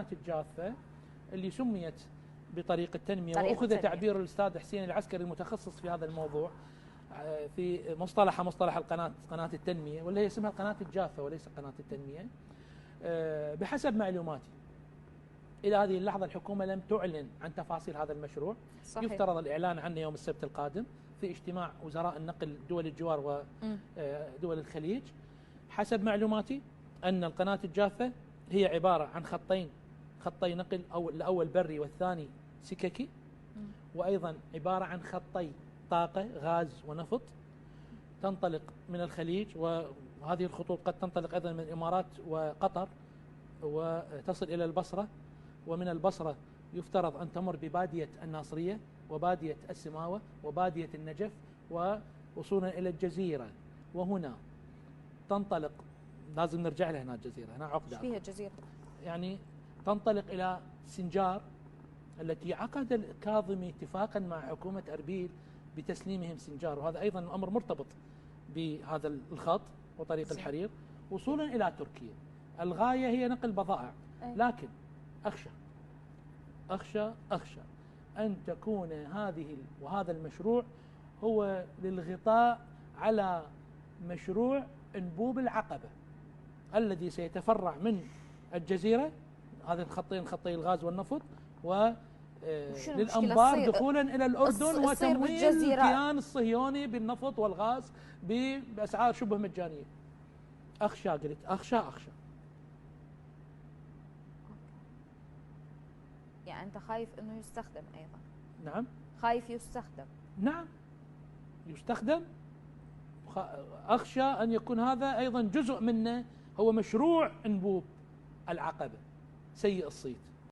القناة الجافة اللي سميت بطريق التنمية، طريق وأخذ التنمية. تعبير الأستاذ حسين العسكري المتخصص في هذا الموضوع في مصطلح قناة التنمية، ولا هي اسمها قناة الجافة وليس قناة التنمية. بحسب معلوماتي إلى هذه اللحظة الحكومة لم تعلن عن تفاصيل هذا المشروع. صحيح. يفترض الإعلان عنه يوم السبت القادم في اجتماع وزراء النقل دول الجوار ودول الخليج. حسب معلوماتي أن القناة الجافة هي عبارة عن خطي نقل، أو الأول بري والثاني سككي، وأيضا عبارة عن خطي طاقة غاز ونفط تنطلق من الخليج، وهذه الخطوط قد تنطلق أيضا من الإمارات وقطر وتصل إلى البصرة، ومن البصرة يفترض أن تمر ببادية الناصرية وبادية السماوة وبادية النجف ووصولا إلى الجزيرة، وهنا تنطلق. لازم نرجع لها هنا الجزيرة، هنا عقدة. فيها الجزيرة يعني تنطلق إلى سنجار، التي عقد الكاظمي اتفاقا مع حكومة أربيل بتسليمهم سنجار، وهذا أيضا الأمر مرتبط بهذا الخط وطريق الحرير وصولا إلى تركيا. الغاية هي نقل بضائع، لكن أخشى أن تكون وهذا المشروع هو للغطاء على مشروع أنبوب العقبة الذي سيتفرع من الجزيرة، هذه الخطين، خطي الغاز والنفط، للأنبار دخولا إلى الأردن وتمويل الكيان الصهيوني بالنفط والغاز بأسعار شبه مجانية. قلت أخشى. يعني أنت خايف أنه يستخدم أيضا؟ نعم، خايف يستخدم. نعم يستخدم. أخشى أن يكون هذا أيضا جزء منه هو مشروع أنبوب العقبة سيء الصيت.